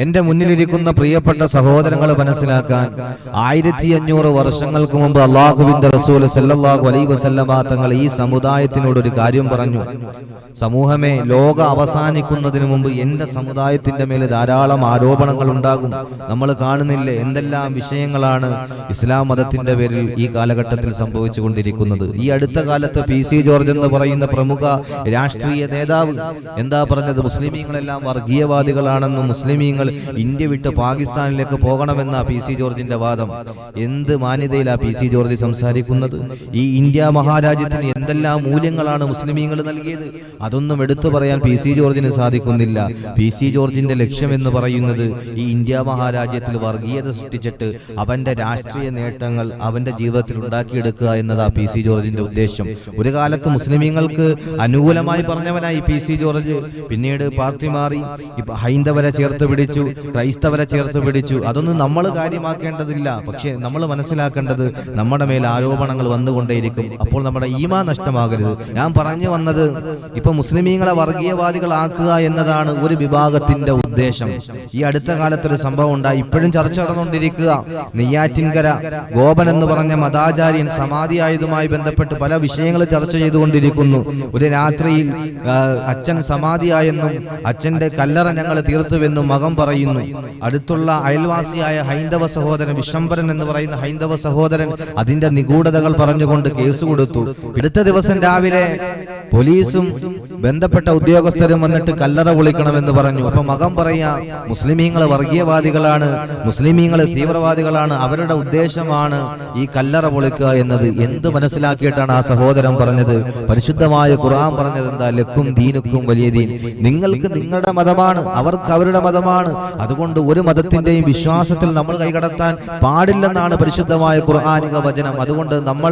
എന്റെ മുന്നിലിരിക്കുന്ന പ്രിയപ്പെട്ട സഹോദരങ്ങൾ മനസ്സിലാക്കാൻ 1500 വർഷങ്ങൾക്ക് മുമ്പ് അല്ലാഹുവിന്റെ റസൂൽ സല്ലല്ലാഹു അലൈഹി വസല്ലമ തങ്ങൾ ഈ സമുദായത്തിനോട് ഒരു കാര്യം പറഞ്ഞു. സമൂഹമേ, ലോക അവസാനിക്കുന്നതിന് മുമ്പ് എന്റെ സമുദായത്തിന്റെ മേലെ ധാരാളം ആരോപണങ്ങൾ ഉണ്ടാകും. നമ്മൾ കാണുന്നില്ലേ എന്തെല്ലാം വിഷയങ്ങളാണ് ഇസ്ലാം മതത്തിന്റെ പേരിൽ ഈ കാലഘട്ടത്തിൽ സംഭവിച്ചുകൊണ്ടിരിക്കുന്നത്. ഈ അടുത്ത കാലത്ത് PC ജോർജ് എന്ന് പറയുന്ന പ്രമുഖ രാഷ്ട്രീയ നേതാവ് എന്താ പറഞ്ഞത്? മുസ്ലിമീങ്ങളെല്ലാം വർഗീയവാദികളാണെന്നും മുസ്ലിമീങ്ങൾ ഇന്ത്യ വിട്ട് പാകിസ്ഥാനിലേക്ക് പോകണമെന്ന PC ജോർജിന്റെ വാദം. എന്ത് മാന്യതയിലാ PC ജോർജ് സംസാരിക്കുന്നത്? ഈ ഇന്ത്യ മഹാരാജ്യത്തിന് എന്തെല്ലാം മൂല്യങ്ങളാണ് മുസ്ലിമീങ്ങൾ നൽകിയത്, അതൊന്നും എടുത്തു പറയാൻ PC ജോർജിന് സാധിക്കുന്നില്ല. PC ജോർജിന്റെ ലക്ഷ്യം എന്ന് പറയുന്നത് ഈ ഇന്ത്യ മഹാരാജ്യത്തിൽ വർഗീയത സൃഷ്ടിച്ചിട്ട് അവന്റെ രാഷ്ട്രീയ നേട്ടങ്ങൾ അവന്റെ ജീവിതത്തിൽ ഉണ്ടാക്കിയെടുക്കുക എന്നതാ PC ജോർജിന്റെ ഉദ്ദേശം. ഒരു കാലത്ത് മുസ്ലിമീങ്ങൾക്ക് അനുകൂലമായി പറഞ്ഞവനായി PC ജോർജ്. പിന്നീട് പാർട്ടി മാറി, ഇപ്പൊ ഹൈന്ദവരെ ചേർത്ത് പിടിച്ചു, ക്രൈസ്തവരെ ചേർത്ത് പിടിച്ചു. അതൊന്നും നമ്മൾ കാര്യമാക്കേണ്ടതില്ല. പക്ഷെ നമ്മൾ മനസ്സിലാക്കേണ്ടത് നമ്മുടെ മേൽ ആരോപണങ്ങൾ വന്നുകൊണ്ടേയിരിക്കും. അപ്പോൾ നമ്മുടെ ഈമാൻ നഷ്ടമാകരുത്. ഞാൻ പറഞ്ഞു വന്നത്, ഇപ്പൊ മുസ്ലിമീങ്ങളെ വർഗീയവാദികളാക്കുക എന്നതാണ് ഒരു വിഭാഗത്തിന്റെ ഉദ്ദേശം. ഈ അടുത്ത കാലത്തൊരു സംഭവം ഉണ്ടായി, ഇപ്പോഴും ചർച്ച നടന്നുകൊണ്ടിരിക്കുക. നെയ്യാറ്റിൻകര ഗോപൻ എന്ന് പറഞ്ഞ മതാചാര്യൻ സമാധിയായതുമായി ബന്ധപ്പെട്ട് പല വിഷയങ്ങൾ ചർച്ച ചെയ്തുകൊണ്ടിരിക്കുന്നു. ഒരു രാത്രിയിൽ അച്ഛൻ സമാധിയായെന്നും അച്ഛന്റെ കല്ലറ ഞങ്ങൾ തീർത്തുവെന്നും മകൻ പറയുന്നു. അടുത്തുള്ള അയൽവാസിയായ ഹൈന്ദവ സഹോദരൻ വിശംബരൻ എന്ന് പറയുന്ന ഹൈന്ദവ സഹോദരൻ അതിന്റെ നിഗൂഢതകൾ പറഞ്ഞുകൊണ്ട് കേസ് കൊടുത്തു. അടുത്ത ദിവസം രാവിലെ പോലീസും ബന്ധപ്പെട്ട ഉദ്യോഗസ്ഥരും വന്നിട്ട് കല്ലറ പൊളിക്കണമെന്ന് പറഞ്ഞു. അപ്പൊ മകൻ പറയാ, മുസ്ലിമീങ്ങൾ വർഗീയവാദികളാണ്, മുസ്ലിമീങ്ങൾ തീവ്രവാദികളാണ്, അവരുടെ ഉദ്ദേശമാണ് ഈ കല്ലറ പൊളിക്കുക എന്നത്. എന്ത് മനസ്സിലാക്കിയിട്ടാണ് ആ സഹോദരൻ പറഞ്ഞത്? പരിശുദ്ധമായ ഖുർആൻ പറഞ്ഞത് എന്താ? ലക്കും ദീനുക്കും വലിയ ദീൻ. നിങ്ങൾക്ക് നിങ്ങളുടെ മതമാണ്, അവർക്ക് അവരുടെ മതമാണ്. അതുകൊണ്ട് ഒരു മതത്തിന്റെയും വിശ്വാസത്തിൽ നമ്മൾ കൈകടത്താൻ പാടില്ലെന്നാണ് പരിശുദ്ധമായ ഖുർആനിക വചനം. അതുകൊണ്ട് നമ്മൾ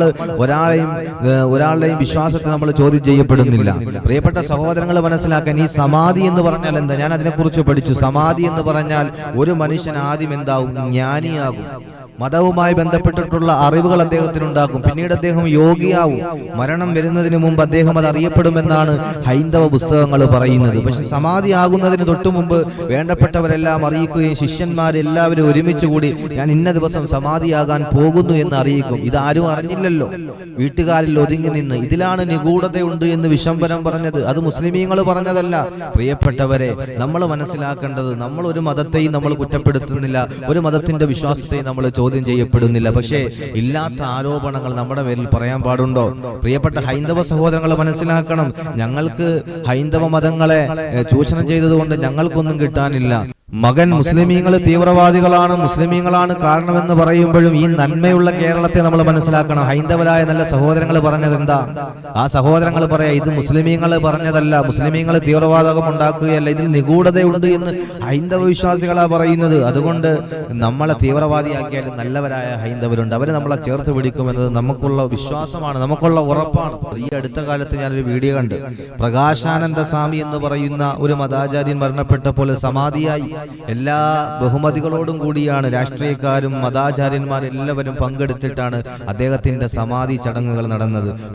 ഒരാളുടെയും വിശ്വാസത്തെ നമ്മൾ ചോദ്യം ചെയ്യപ്പെടുന്നില്ല. പ്രിയപ്പെട്ട സഹോദരങ്ങൾ മനസ്സിലാക്കാൻ, ഈ സമാധി എന്ന് പറഞ്ഞാൽ എന്താ? ഞാൻ അതിനെക്കുറിച്ച് പഠിച്ചു. സമാധി എന്ന് പറഞ്ഞാൽ ഒരു മനുഷ്യൻ ആദ്യം എന്താവും? ജ്ഞാനിയാകും. മതവുമായി ബന്ധപ്പെട്ടിട്ടുള്ള അറിവുകൾ അദ്ദേഹത്തിനുണ്ടാകും. പിന്നീട് അദ്ദേഹം യോഗിയാവും. മരണം വരുന്നതിന് മുമ്പ് അദ്ദേഹം അത് അറിയപ്പെടുമെന്നാണ് ഹൈന്ദവ പുസ്തകങ്ങൾ പറയുന്നത്. പക്ഷെ സമാധി ആകുന്നതിന് തൊട്ടു മുമ്പ് വേണ്ടപ്പെട്ടവരെല്ലാം അറിയിക്കുകയും ശിഷ്യന്മാരെല്ലാവരും ഒരുമിച്ച് കൂടി ഞാൻ ഇന്ന ദിവസം സമാധിയാകാൻ പോകുന്നു എന്ന് അറിയിക്കും. ഇതാരും അറിഞ്ഞില്ലല്ലോ, വീട്ടുകാരിൽ ഒതുങ്ങി നിന്ന്. ഇതിലാണ് നിഗൂഢതയുണ്ട് എന്ന് വിശംബരം പറഞ്ഞത്. അത് മുസ്ലിമീങ്ങൾ പറഞ്ഞതല്ല. പ്രിയപ്പെട്ടവരെ, നമ്മൾ മനസ്സിലാക്കേണ്ടത്, നമ്മൾ ഒരു മതത്തെയും നമ്മൾ കുറ്റപ്പെടുത്തുന്നില്ല, ഒരു മതത്തിന്റെ വിശ്വാസത്തെയും നമ്മൾ ചോദ്യം ചെയ്യപ്പെടുന്നില്ല. പക്ഷേ ഇല്ലാത്ത ആരോപണങ്ങൾ നമ്മുടെ പേരിൽ പറയാൻ പാടുണ്ടോ? പ്രിയപ്പെട്ട ഹൈന്ദവ സഹോദരങ്ങൾ മനസ്സിലാക്കണം, ഞങ്ങൾക്ക് ഹൈന്ദവ മതങ്ങളെ ചൂഷണം ചെയ്തതുകൊണ്ട് ഞങ്ങൾക്കൊന്നും കിട്ടാനില്ല. മകൻ മുസ്ലിമീങ്ങൾ തീവ്രവാദികളാണ്, മുസ്ലിമീങ്ങളാണ് കാരണമെന്ന് പറയുമ്പോഴും ഈ നന്മയുള്ള കേരളത്തെ നമ്മൾ മനസ്സിലാക്കണം. ഹൈന്ദവരായ നല്ല സഹോദരങ്ങൾ പറഞ്ഞത് എന്താ? ആ സഹോദരങ്ങൾ പറയാ, ഇത് മുസ്ലിമീങ്ങൾ പറഞ്ഞതല്ല, മുസ്ലിമീങ്ങൾ തീവ്രവാദം ഉണ്ടാക്കുകയല്ല, ഇതിൽ നിഗൂഢതയുണ്ട് എന്ന് ഹൈന്ദവ വിശ്വാസികളാ പറയുന്നത്. അതുകൊണ്ട് നമ്മളെ തീവ്രവാദിയാക്കിയാലും നല്ലവരായ ഹൈന്ദവരുണ്ട്, അവര് നമ്മളെ ചേർത്ത് പിടിക്കുമെന്നത് നമുക്കുള്ള വിശ്വാസമാണ്, നമുക്കുള്ള ഉറപ്പാണ്. ഈ അടുത്ത കാലത്ത് ഞാനൊരു വീഡിയോ കണ്ട്, പ്രകാശാനന്ദ സ്വാമി എന്ന് പറയുന്ന ഒരു മതാചാര്യൻ മരണപ്പെട്ടപ്പോൾ സമാധിയായി. എല്ലാ ബഹുമതികളോടും കൂടിയാണ് രാഷ്ട്രീയക്കാരും മതാചാര്യന്മാരെല്ലാവരും പങ്കെടുത്തിട്ടാണ് അദ്ദേഹത്തിന്റെ സമാധി ചടങ്ങുകൾ നടന്നത്.